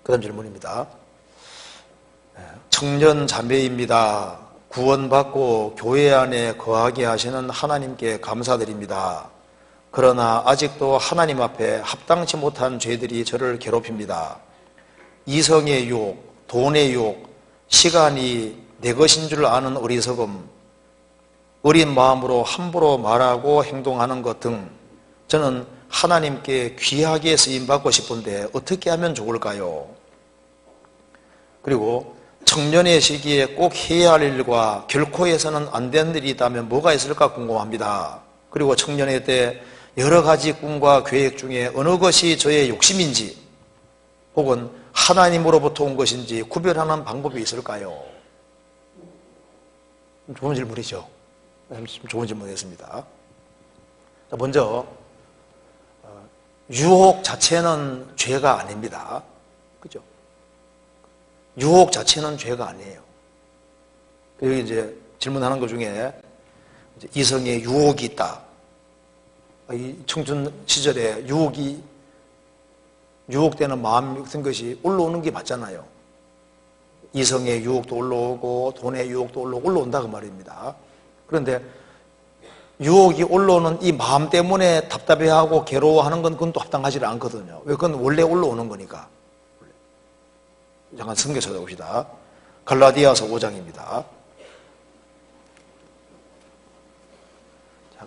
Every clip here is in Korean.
그 다음 질문입니다. 청년 자매입니다. 구원받고 교회 안에 거하게 하시는 하나님께 감사드립니다. 그러나 아직도 하나님 앞에 합당치 못한 죄들이 저를 괴롭힙니다. 이성의 유혹, 돈의 유혹, 시간이 내 것인 줄 아는 어리석음, 어린 마음으로 함부로 말하고 행동하는 것 등 저는 하나님께 귀하게 쓰임받고 싶은데 어떻게 하면 좋을까요? 그리고 청년의 시기에 꼭 해야 할 일과 결코 해서는 안 되는 일이 있다면 뭐가 있을까 궁금합니다. 그리고 청년의 때 여러 가지 꿈과 계획 중에 어느 것이 저의 욕심인지 혹은 하나님으로부터 온 것인지 구별하는 방법이 있을까요? 좋은 질문이죠. 좋은 질문이었습니다. 먼저 유혹 자체는 죄가 아닙니다. 그죠? 유혹 자체는 죄가 아니에요. 여기 이제 질문하는 것 중에 이성의 유혹이 있다. 이 청춘 시절에 유혹되는 마음 같은 것이 올라오는 게 맞잖아요. 이성의 유혹도 올라오고 돈의 유혹도 올라온다 그 말입니다. 그런데 유혹이 올라오는 이 마음 때문에 답답해하고 괴로워하는 건 그건 또 합당하지 않거든요. 왜? 그건 원래 올라오는 거니까. 잠깐 성경 찾아봅시다. 갈라디아서 5장입니다.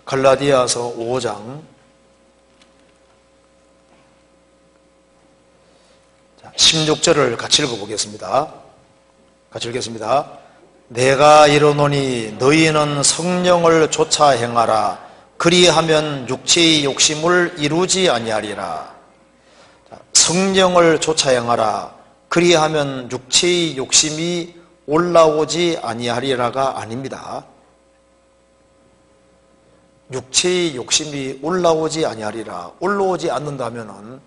갈라디아서 5장 16절을 같이 읽어보겠습니다. 같이 읽겠습니다. 내가 이르노니 너희는 성령을 쫓아 행하라. 그리하면 육체의 욕심을 이루지 아니하리라. 성령을 쫓아 행하라. 그리하면 육체의 욕심이 올라오지 아니하리라가 아닙니다. 육체의 욕심이 올라오지 아니하리라. 올라오지 않는다면은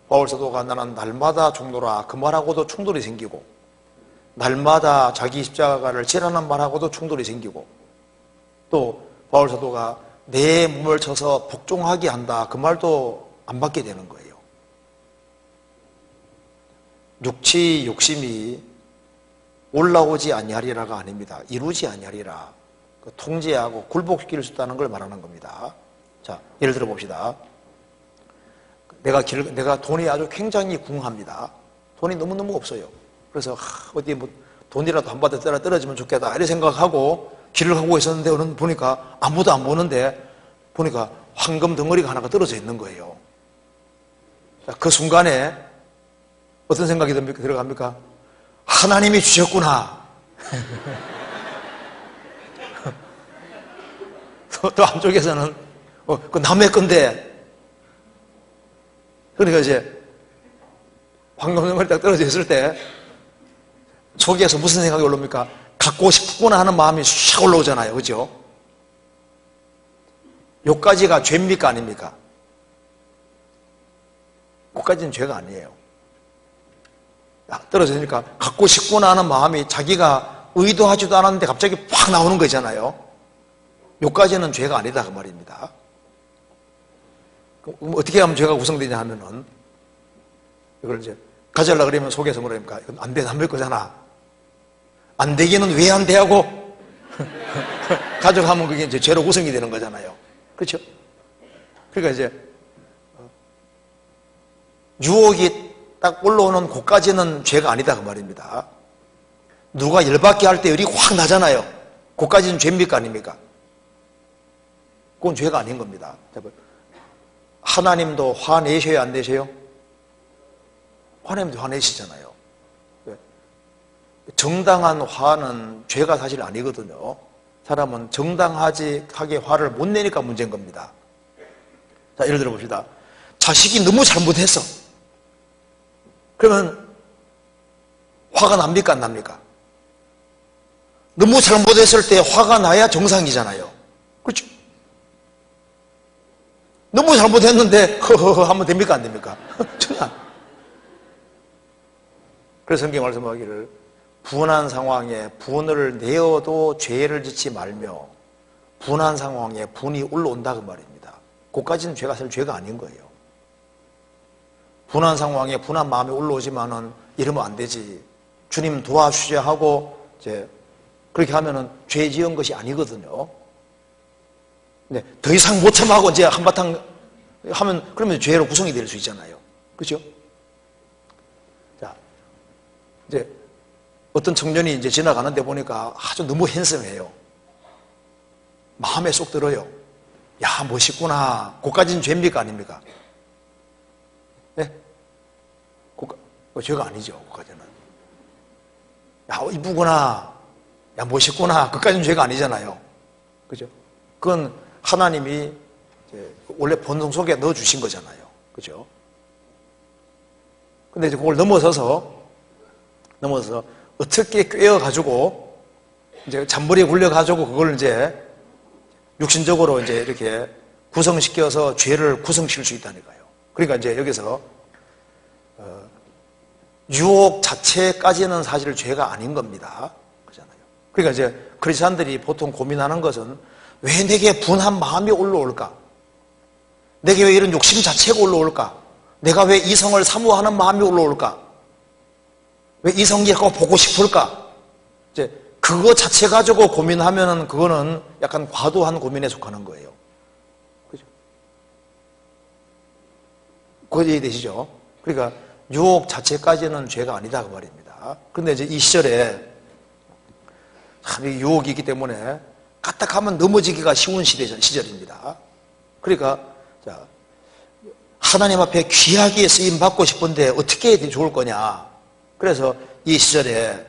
바울 사도가 나는 날마다 죽노라 그 말하고도 충돌이 생기고, 날마다 자기 십자가를 지라는 말하고도 충돌이 생기고, 또 바울 사도가 내 몸을 쳐서 복종하게 한다 그 말도 안 받게 되는 거예요. 육체의 욕심이 올라오지 아니하리라가 아닙니다. 이루지 아니하리라. 통제하고 굴복시킬 수 있다는 걸 말하는 겁니다. 자, 예를 들어 봅시다. 내가 돈이 아주 굉장히 궁합니다. 돈이 너무너무 없어요. 그래서 어디 뭐 돈이라도 한 바닥 떨어지면 좋겠다 이런 생각하고 길을 가고 있었는데 오늘 보니까 아무도 안 보는데 보니까 황금 덩어리가 하나가 떨어져 있는 거예요. 자, 그 순간에 어떤 생각이 들어갑니까? 하나님이 주셨구나. 또 한쪽에서는 그 남의 건데, 그러니까 이제 황금 덩어리 딱 떨어져 있을 때 속에서 무슨 생각이 올라옵니까? 갖고 싶구나 하는 마음이 샥 올라오잖아요. 그죠? 요까지가 죄입니까? 아닙니까? 그까지는 죄가 아니에요. 떨어지니까 갖고 싶구나 하는 마음이 자기가 의도하지도 않았는데 갑자기 팍 나오는 거잖아요. 요까지는 죄가 아니다 그 말입니다. 그럼 어떻게 하면 죄가 구성되냐 하면은 이걸 이제 가져가려고 그러면 속에서 뭐랍니까? 이건 안 돼, 남의 거잖아. 안 되기는 왜 안 돼 하고 가져가면 그게 이제 죄로 구성이 되는 거잖아요. 그렇죠? 그러니까 이제 유혹이 딱 올라오는 곳까지는 죄가 아니다 그 말입니다. 누가 열받게 할 때 열이 확 나잖아요. 곳까지는 죄입니까? 아닙니까? 그건 죄가 아닌 겁니다. 하나님도 화내셔요? 안 내셔요? 하나님도 화내시잖아요. 정당한 화는 죄가 사실 아니거든요. 사람은 정당하게 화를 못 내니까 문제인 겁니다. 자, 예를 들어 봅시다. 자식이 너무 잘못했어. 그러면 화가 납니까? 안 납니까? 너무 잘못했을 때 화가 나야 정상이잖아요. 그렇죠? 너무 잘못했는데 허허허 하면 됩니까? 안 됩니까? 전혀. 그래서 성경 말씀하기를 분한 상황에 분을 내어도 죄를 짓지 말며, 분한 상황에 분이 올라온다 그 말입니다. 그까지는 죄가 사실 죄가 아닌 거예요. 분한 상황에 분한 마음이 올라오지만은 이러면 안 되지. 주님 도와주셔야 하고 이제 그렇게 하면은 죄 지은 것이 아니거든요. 네, 더 이상 못 참하고 이제 한바탕 하면 그러면 죄로 구성이 될 수 있잖아요. 그렇죠? 자, 이제 어떤 청년이 이제 지나가는데 보니까 아주 너무 핸섬해요. 마음에 쏙 들어요. 야, 멋있구나. 그까지는 죄입니까 아닙니까? 네? 죄가 아니죠. 그까지는. 야, 이쁘구나. 야, 멋있구나. 그까지는 죄가 아니잖아요. 그죠? 그건 하나님이 원래 본성 속에 넣어주신 거잖아요. 그죠? 근데 이제 그걸 넘어서서 어떻게 꿰어가지고 이제 잔머리에 굴려가지고 그걸 이제 육신적으로 이제 이렇게 구성시켜서 죄를 구성시킬 수 있다니까요. 그러니까 이제 여기서 유혹 자체까지는 사실 죄가 아닌 겁니다. 그렇잖아요. 그러니까 이제 크리스찬들이 보통 고민하는 것은 왜 내게 분한 마음이 올라올까? 내게 왜 이런 욕심 자체가 올라올까? 내가 왜 이성을 사모하는 마음이 올라올까? 왜 이성이 꼭 보고 싶을까? 이제 그거 자체 가지고 고민하면은 그거는 약간 과도한 고민에 속하는 거예요. 그죠? 그거 이해되시죠? 그러니까 유혹 자체까지는 죄가 아니다 그 말입니다. 그런데 이제 이 시절에 참 이 유혹이 있기 때문에 까딱하면 넘어지기가 쉬운 시절입니다. 그러니까 자, 하나님 앞에 귀하게 쓰임 받고 싶은데 어떻게 해야 좋을 거냐? 그래서 이 시절에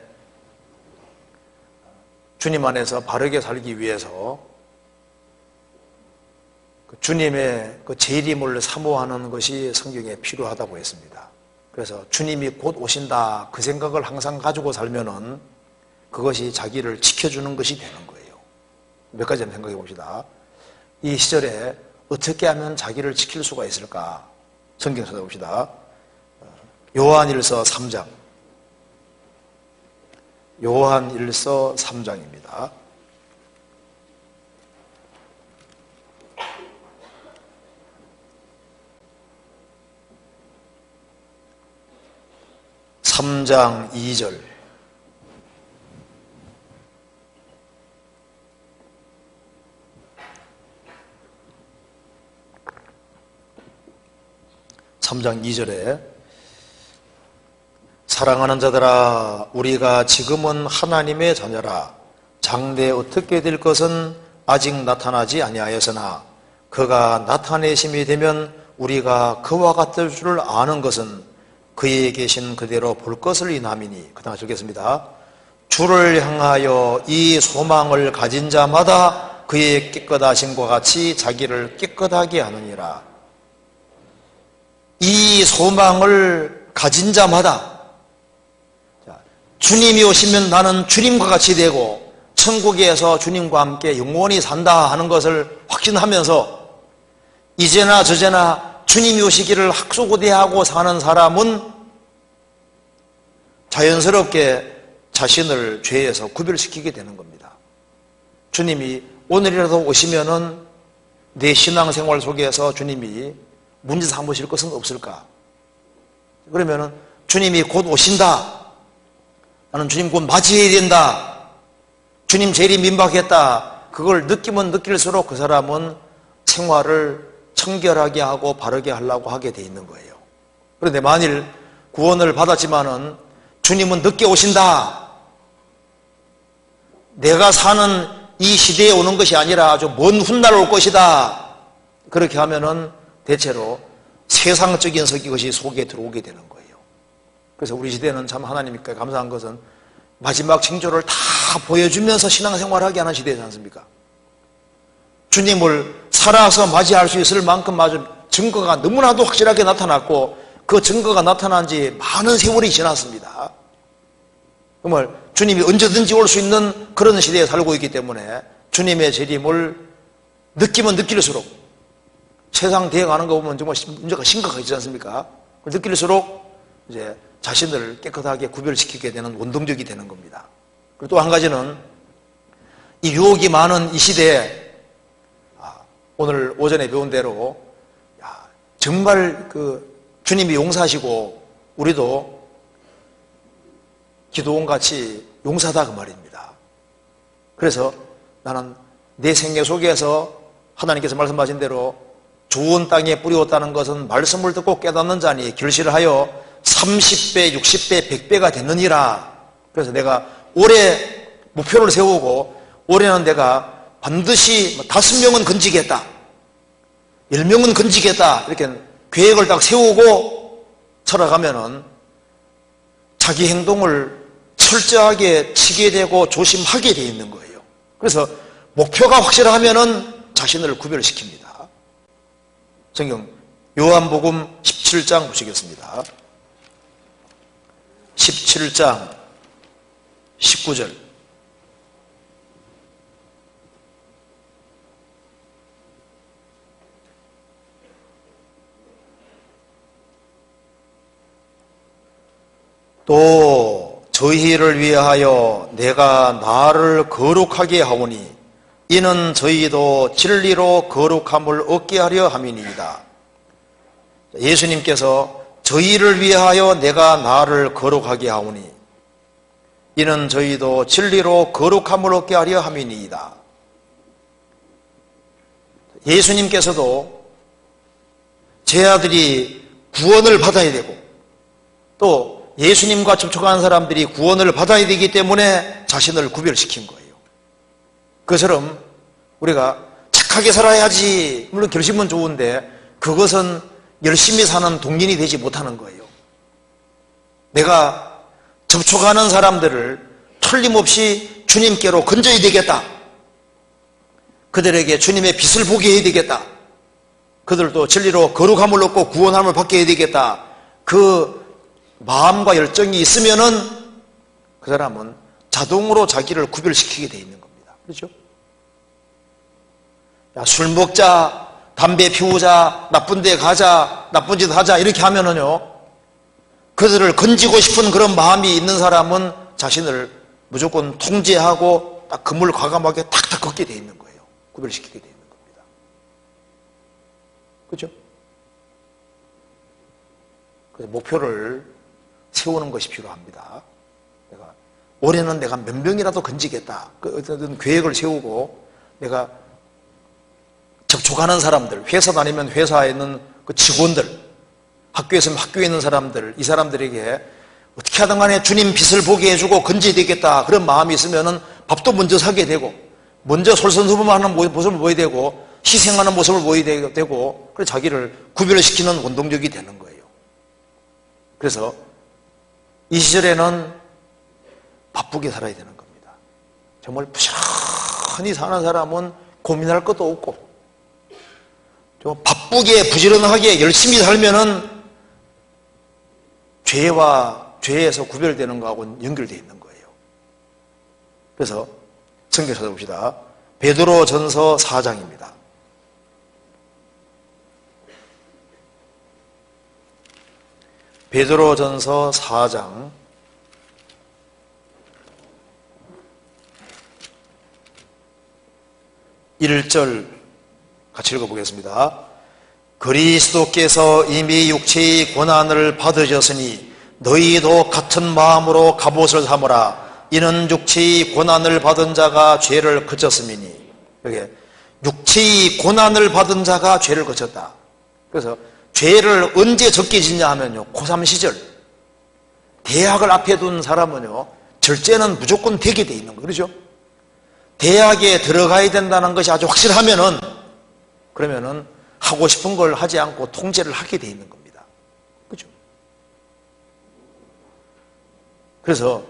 주님 안에서 바르게 살기 위해서 주님의 그 재림을 사모하는 것이 성경에 필요하다고 했습니다. 그래서 주님이 곧 오신다 그 생각을 항상 가지고 살면은 그것이 자기를 지켜주는 것이 되는 거예요. 몇 가지 한번 생각해 봅시다. 이 시절에 어떻게 하면 자기를 지킬 수가 있을까? 성경 찾아봅시다. 요한일서 3장. 요한일서 3장입니다. 삼장 2절. 삼장 2절에 사랑하는 자들아 우리가 지금은 하나님의 자녀라 장래 어떻게 될 것은 아직 나타나지 아니하였으나 그가 나타내심이 되면 우리가 그와 같을 줄을 아는 것은 그에 계신 그대로 볼 것을 인함이니. 그 다음에 적겠습니다. 주를 향하여 이 소망을 가진 자마다 그의 깨끗하심과 같이 자기를 깨끗하게 하느니라. 이 소망을 가진 자마다 주님이 오시면 나는 주님과 같이 되고 천국에서 주님과 함께 영원히 산다 하는 것을 확신하면서 이제나 저제나 주님이 오시기를 학수고대하고 사는 사람은 자연스럽게 자신을 죄에서 구별시키게 되는 겁니다. 주님이 오늘이라도 오시면은 내 신앙생활 속에서 주님이 문제 삼으실 것은 없을까? 그러면은 주님이 곧 오신다. 나는 주님 곧 맞이해야 된다. 주님 재림 민박했다. 그걸 느끼면 느낄수록 그 사람은 생활을 청결하게 하고 바르게 하려고 하게 돼 있는 거예요. 그런데 만일 구원을 받았지만은 주님은 늦게 오신다. 내가 사는 이 시대에 오는 것이 아니라 아주 먼 훗날 올 것이다. 그렇게 하면은 대체로 세상적인 것이 속에 들어오게 되는 거예요. 그래서 우리 시대는 참 하나님께 감사한 것은 마지막 징조를 다 보여주면서 신앙생활하게 하는 시대지 않습니까? 주님을 살아서 맞이할 수 있을 만큼 아주 증거가 너무나도 확실하게 나타났고 그 증거가 나타난 지 많은 세월이 지났습니다. 정말 주님이 언제든지 올 수 있는 그런 시대에 살고 있기 때문에 주님의 재림을 느끼면 느낄수록 세상 대응하는 거 보면 정말 문제가 심각하지 않습니까? 느낄수록 이제 자신을 깨끗하게 구별시키게 되는 원동력이 되는 겁니다. 그리고 또 한 가지는 이 유혹이 많은 이 시대에 오늘 오전에 배운 대로 정말 주님이 용사시고 우리도 기도원같이 용사다 그 말입니다. 그래서 나는 내 생애 속에서 하나님께서 말씀하신 대로 좋은 땅에 뿌리었다는 것은 말씀을 듣고 깨닫는 자니 결실하여 30배, 60배, 100배가 됐느니라. 그래서 내가 올해 목표를 세우고 올해는 내가 반드시 5명은 건지겠다, 10명은 건지겠다, 이렇게 계획을 딱 세우고 살아가면은 자기 행동을 철저하게 치게 되고 조심하게 되어 있는 거예요. 그래서 목표가 확실하면은 자신을 구별시킵니다. 성경 요한복음 17장 보시겠습니다. 17장 19절. 또 저희를 위하여 내가 나를 거룩하게 하오니 이는 저희도 진리로 거룩함을 얻게 하려 함이니이다. 예수님께서 저희를 위하여 내가 나를 거룩하게 하오니 이는 저희도 진리로 거룩함을 얻게 하려 함이니이다. 예수님께서도 제 아들이 구원을 받아야 되고 또 예수님과 접촉하는 사람들이 구원을 받아야 되기 때문에 자신을 구별시킨 거예요. 그처럼 우리가 착하게 살아야지, 물론 결심은 좋은데 그것은 열심히 사는 동인이 되지 못하는 거예요. 내가 접촉하는 사람들을 틀림없이 주님께로 건져야 되겠다, 그들에게 주님의 빛을 보게 해야 되겠다, 그들도 진리로 거룩함을 얻고 구원함을 받게 해야 되겠다, 그 마음과 열정이 있으면은 그 사람은 자동으로 자기를 구별시키게 돼 있는 겁니다. 그렇죠? 야, 술 먹자, 담배 피우자, 나쁜 데 가자, 나쁜 짓 하자 이렇게 하면은요, 그들을 건지고 싶은 그런 마음이 있는 사람은 자신을 무조건 통제하고 딱 그물 과감하게 탁탁 걷게 돼 있는 거예요. 구별시키게 돼 있는 겁니다. 그렇죠? 그래서 목표를 세우는 것이 필요합니다. 올해는 내가 몇 명이라도 건지겠다, 그 어떤 계획을 세우고 내가 접촉하는 사람들, 회사 다니면 회사에 있는 그 직원들, 학교에 있으면 학교에 있는 사람들, 이 사람들에게 어떻게 하든 간에 주님 빛을 보게 해주고 건져야 되겠다, 그런 마음이 있으면은 밥도 먼저 사게 되고 먼저 솔선수범하는 모습을 보여야 되고 희생하는 모습을 보여야 되고, 그래서 자기를 구별시키는 원동력이 되는 거예요. 그래서 이 시절에는 바쁘게 살아야 되는 겁니다. 정말 부지런히 사는 사람은 고민할 것도 없고, 좀 바쁘게 부지런하게 열심히 살면은 죄에서 구별되는 거하고는 연결되어 있는 거예요. 그래서 성경 찾아봅시다. 베드로전서 4장입니다. 베드로전서 4장 1절 같이 읽어보겠습니다. 그리스도께서 이미 육체의 고난을 받으셨으니 너희도 같은 마음으로 갑옷을 삼으라. 이는 육체의 고난을 받은 자가 죄를 그쳤음이니. 여기 육체의 고난을 받은 자가 죄를 그쳤다. 그래서 죄를 언제 적게 짓냐 하면요, 고3 시절 대학을 앞에 둔 사람은요, 절제는 무조건 되게 돼 있는 거예요. 그렇죠? 대학에 들어가야 된다는 것이 아주 확실하면은, 그러면은 하고 싶은 걸 하지 않고 통제를 하게 돼 있는 겁니다. 그렇죠? 그래서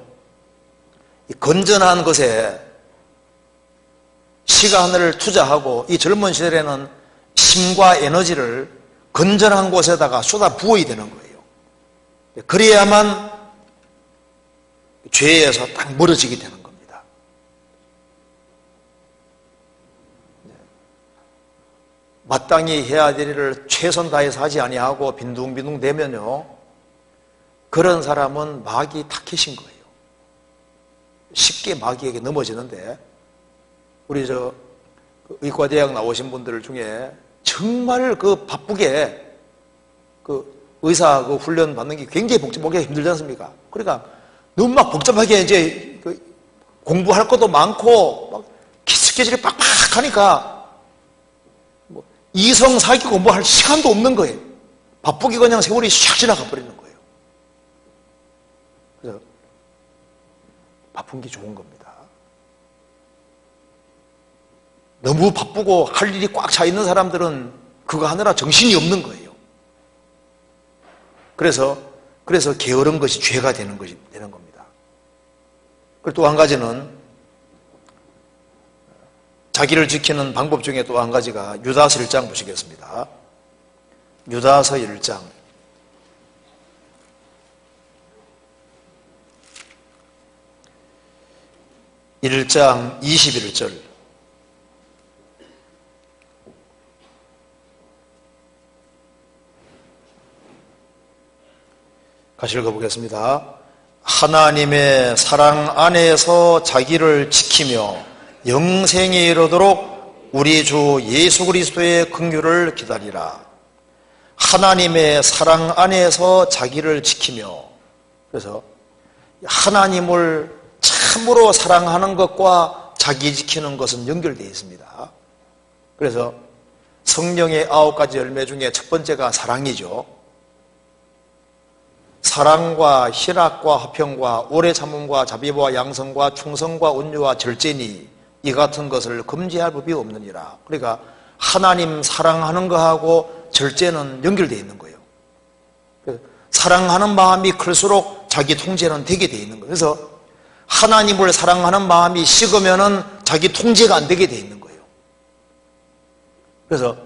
이 건전한 것에 시간을 투자하고 이 젊은 시절에는 힘과 에너지를 건전한 곳에다가 쏟아 부어야 되는 거예요. 그래야만 죄에서 딱 멀어지게 되는 겁니다. 마땅히 해야 될 일을 최선 다해서 하지 아니하고 빈둥빈둥 대면요, 그런 사람은 마귀 타켓인 거예요. 쉽게 마귀에게 넘어지는데, 우리 의과대학 나오신 분들 중에 정말 바쁘게 의사 그 훈련 받는 게 굉장히 복잡하게 힘들지 않습니까? 그러니까 너무 막 복잡하게 이제 공부할 것도 많고 막 스케줄이 빡빡하니까 뭐 이성 사기 공부할 시간도 없는 거예요. 바쁘게 그냥 세월이 샥 지나가 버리는 거예요. 그래서 바쁜 게 좋은 겁니다. 너무 바쁘고 할 일이 꽉 차 있는 사람들은 그거 하느라 정신이 없는 거예요. 그래서 게으른 것이 죄가 되는 겁니다. 그리고 또 한 가지는 자기를 지키는 방법 중에 또 한 가지가 유다서 1장 보시겠습니다. 유다서 1장 21절 같이 읽어보겠습니다. 하나님의 사랑 안에서 자기를 지키며 영생에 이르도록 우리 주 예수 그리스도의 긍휼을 기다리라. 하나님의 사랑 안에서 자기를 지키며, 그래서 하나님을 참으로 사랑하는 것과 자기 지키는 것은 연결되어 있습니다. 그래서 성령의 9가지 열매 중에 첫 번째가 사랑이죠. 사랑과 희락과 화평과 오래 참음과 자비와 양성과 충성과 온유와 절제니 이 같은 것을 금지할 법이 없느니라. 그러니까 하나님 사랑하는 거하고 절제는 연결되어 있는 거예요. 사랑하는 마음이 클수록 자기 통제는 되게 되어 있는 거예요. 그래서 하나님을 사랑하는 마음이 식으면은 자기 통제가 안 되게 되어 있는 거예요. 그래서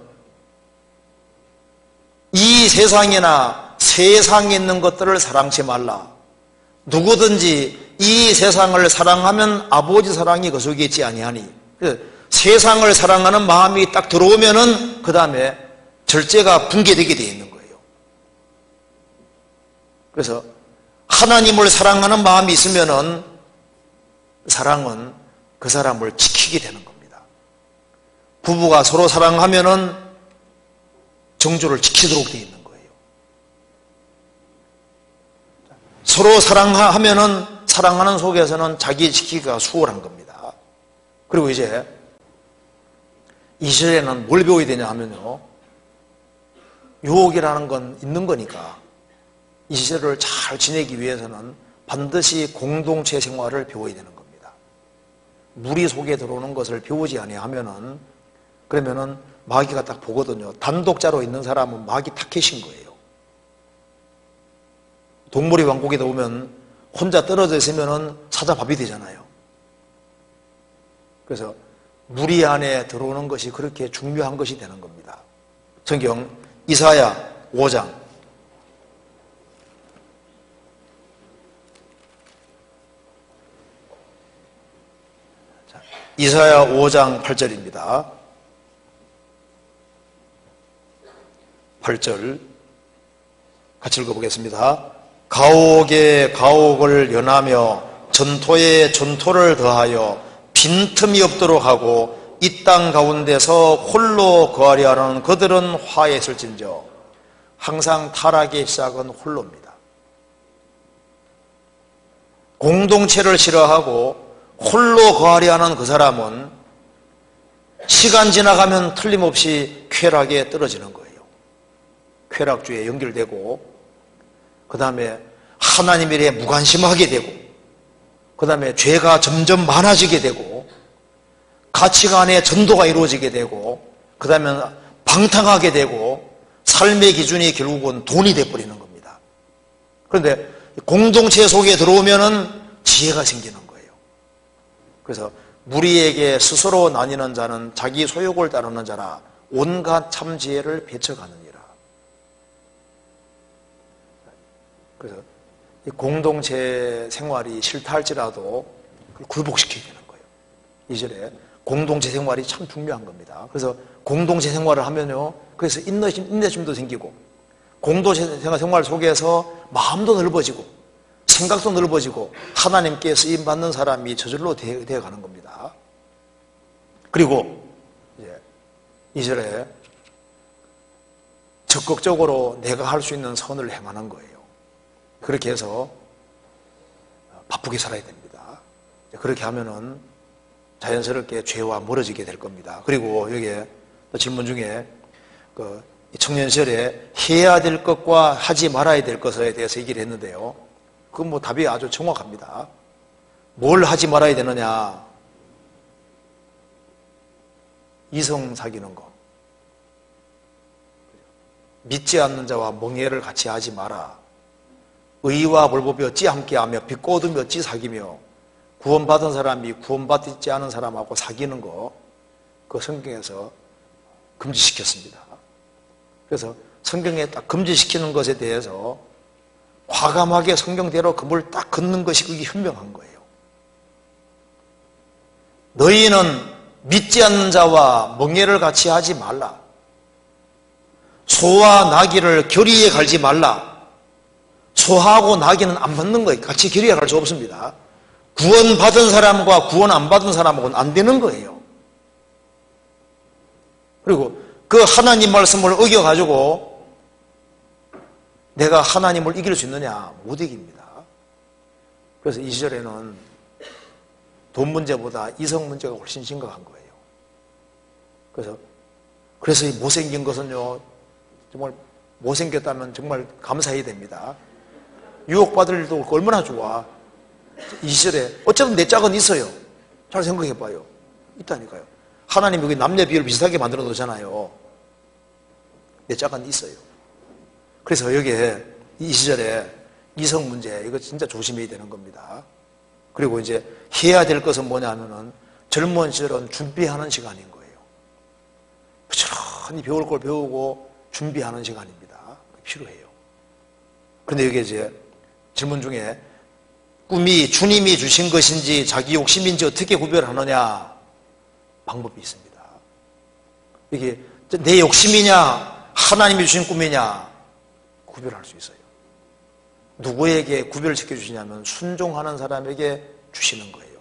이 세상이나 세상에 있는 것들을 사랑치 말라. 누구든지 이 세상을 사랑하면 아버지 사랑이 그 속에 있지 아니하니. 세상을 사랑하는 마음이 딱 들어오면은 그 다음에 절제가 붕괴되게 되어 있는 거예요. 그래서 하나님을 사랑하는 마음이 있으면은 사랑은 그 사람을 지키게 되는 겁니다. 부부가 서로 사랑하면은 정조를 지키도록 되어 있는 거예요. 서로 사랑하면은 사랑하는 속에서는 자기 지키기가 수월한 겁니다. 그리고 이제 이 시절에는 뭘 배워야 되냐 하면요, 유혹이라는 건 있는 거니까 이 시절을 잘 지내기 위해서는 반드시 공동체 생활을 배워야 되는 겁니다. 무리 속에 들어오는 것을 배우지 아니하면은, 그러면은 마귀가 딱 보거든요. 단독자로 있는 사람은 마귀 타켓인 거예요. 동물의 왕국에 오면 혼자 떨어져 있으면은 사자밥이 되잖아요. 그래서 무리 안에 들어오는 것이 그렇게 중요한 것이 되는 겁니다. 성경 이사야 5장 이사야 5장 8절입니다. 8절 같이 읽어보겠습니다. 가옥에 가옥을 연하며 전토에 전토를 더하여 빈틈이 없도록 하고 이 땅 가운데서 홀로 거하려 하는 그들은 화에 있을진저. 항상 타락의 시작은 홀로입니다. 공동체를 싫어하고 홀로 거하려 하는 그 사람은 시간 지나가면 틀림없이 쾌락에 떨어지는 거예요. 쾌락주에 연결되고, 그 다음에 하나님 일에 무관심하게 되고, 그 다음에 죄가 점점 많아지게 되고, 가치관의 전도가 이루어지게 되고, 그 다음에 방탕하게 되고, 삶의 기준이 결국은 돈이 되어버리는 겁니다. 그런데 공동체 속에 들어오면은 지혜가 생기는 거예요. 그래서 무리에게 스스로 나뉘는 자는 자기 소욕을 따르는 자라 온갖 참지혜를 배척하느니라. 그래서 이 공동체 생활이 싫다 할지라도 그걸 굴복시켜야 되는 거예요. 이절에 공동체 생활이 참 중요한 겁니다. 그래서 공동체 생활을 하면요, 그래서 인내심도 생기고, 공동체 생활 속에서 마음도 넓어지고 생각도 넓어지고 하나님께 쓰임받는 사람이 저절로 되어가는 겁니다. 그리고 이제 2절에 적극적으로 내가 할 수 있는 선을 행하는 거예요. 그렇게 해서 바쁘게 살아야 됩니다. 그렇게 하면은 자연스럽게 죄와 멀어지게 될 겁니다. 그리고 여기에 또 질문 중에 청년 시절에 해야 될 것과 하지 말아야 될 것에 대해서 얘기를 했는데요. 그건 뭐 답이 아주 정확합니다. 뭘 하지 말아야 되느냐? 이성 사귀는 거. 믿지 않는 자와 멍해를 같이 하지 마라. 의와 불법이 어찌 함께하며 비꼬듬이 어찌 사귀며 구원받은 사람이 구원받지 않은 사람하고 사귀는 거, 그 성경에서 금지시켰습니다. 그래서 성경에 딱 금지시키는 것에 대해서 과감하게 성경대로 그물 딱 긋는 것이 그게 현명한 거예요. 너희는 믿지 않는 자와 멍해를 같이 하지 말라. 소와 나귀를 결의에 갈지 말라. 소하고 나귀는 안 맞는 거예요. 같이 결의에 갈 수 없습니다. 구원받은 사람과 구원 안 받은 사람하고는 안 되는 거예요. 그리고 그 하나님 말씀을 어겨가지고 내가 하나님을 이길 수 있느냐? 못 이깁니다. 그래서 이 시절에는 돈 문제보다 이성 문제가 훨씬 심각한 거예요. 그래서 이 못생긴 것은요, 정말 못생겼다면 정말 감사해야 됩니다. 유혹받을 일도 얼마나 좋아. 이 시절에 어쨌든 내 짝은 있어요. 잘 생각해봐요. 있다니까요. 하나님이 여기 남녀 비율 비슷하게 만들어 놓잖아요. 내 짝은 있어요. 그래서 여기에 이 시절에 이성 문제, 이거 진짜 조심해야 되는 겁니다. 그리고 이제 해야 될 것은 뭐냐면은 젊은 시절은 준비하는 시간인 거예요. 부지런히 배울 걸 배우고 준비하는 시간입니다. 필요해요. 그런데 여기 이제 질문 중에 꿈이 주님이 주신 것인지 자기 욕심인지 어떻게 구별하느냐? 방법이 있습니다. 이게 내 욕심이냐 하나님이 주신 꿈이냐 구별할 수 있어요. 누구에게 구별시켜 주시냐면 순종하는 사람에게 주시는 거예요.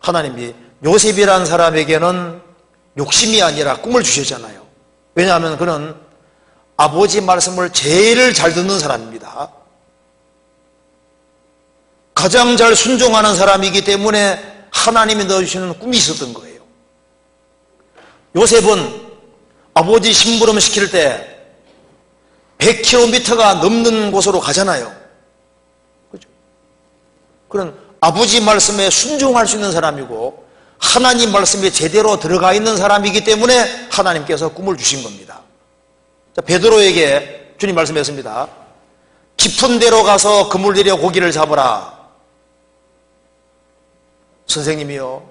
하나님이 요셉이라는 사람에게는 욕심이 아니라 꿈을 주셨잖아요. 왜냐하면 그는 아버지 말씀을 제일 잘 듣는 사람입니다. 가장 잘 순종하는 사람이기 때문에 하나님이 넣어주시는 꿈이 있었던 거예요. 요셉은 아버지 심부름 시킬 때 100km가 넘는 곳으로 가잖아요. 그렇죠? 그런 아버지 말씀에 순종할 수 있는 사람이고 하나님 말씀에 제대로 들어가 있는 사람이기 때문에 하나님께서 꿈을 주신 겁니다. 자, 베드로에게 주님 말씀했습니다. 깊은 데로 가서 그물 내려 고기를 잡으라. 선생님이요,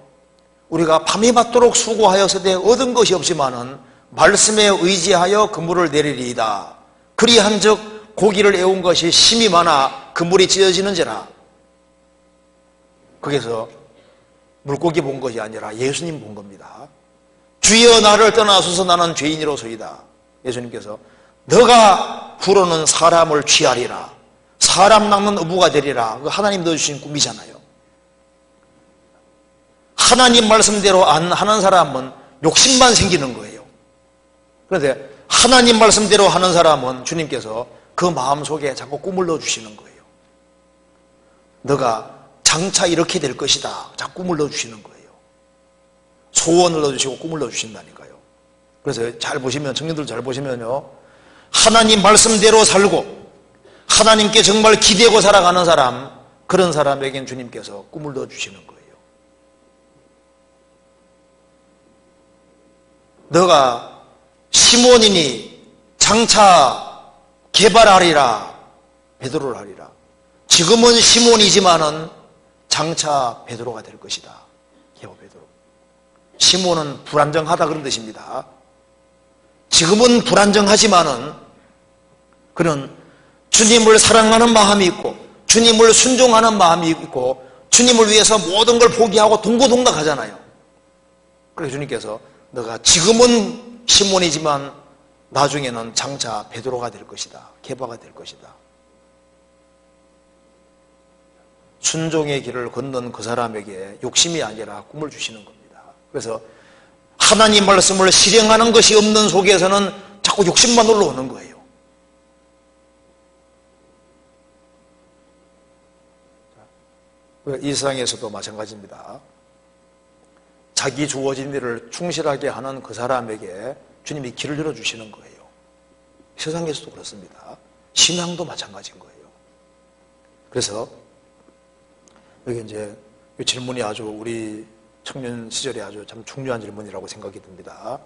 우리가 밤이 맞도록 수고하여서되 얻은 것이 없지만은 말씀에 의지하여 그물을 내리리이다. 그리한즉 고기를 애운 것이 심이 많아 그물이 찢어지는지라. 거기서 물고기 본 것이 아니라 예수님 본 겁니다. 주여 나를 떠나소서 나는 죄인이로소이다. 예수님께서 너가 후로는 사람을 취하리라. 사람 낚는 어부가 되리라. 그 하나님 넣어주신 꿈이잖아요. 하나님 말씀대로 안 하는 사람은 욕심만 생기는 거예요. 그런데 하나님 말씀대로 하는 사람은 주님께서 그 마음속에 자꾸 꿈을 넣어주시는 거예요. 너가 장차 이렇게 될 것이다. 자꾸 꿈을 넣어주시는 거예요. 소원을 넣어주시고 꿈을 넣어주신다니까요. 그래서 잘 보시면, 청년들 잘 보시면요, 하나님 말씀대로 살고 하나님께 정말 기대고 살아가는 사람, 그런 사람에겐 주님께서 꿈을 넣어주시는 거예요. 너가 시몬이니 장차 개발하리라. 베드로를 하리라. 지금은 시몬이지만은 장차 베드로가 될 것이다. 개발 베드로. 시몬은 불안정하다 그런 뜻입니다. 지금은 불안정하지만은 그는 주님을 사랑하는 마음이 있고 주님을 순종하는 마음이 있고 주님을 위해서 모든 걸 포기하고 동고동락하잖아요. 그래서 주님께서 너가 지금은 시몬이지만 나중에는 장차 베드로가 될 것이다. 게바가 될 것이다. 순종의 길을 걷는 그 사람에게 욕심이 아니라 꿈을 주시는 겁니다. 그래서 하나님 말씀을 실행하는 것이 없는 속에서는 자꾸 자꾸 욕심만 올라오는 거예요. 이 세상에서도 마찬가지입니다. 자기 주어진 일을 충실하게 하는 그 사람에게 주님이 길을 열어주시는 거예요. 세상에서도 그렇습니다. 신앙도 마찬가지인 거예요. 그래서 여기 이제 이 질문이 아주 우리 청년 시절에 아주 참 중요한 질문이라고 생각이 듭니다.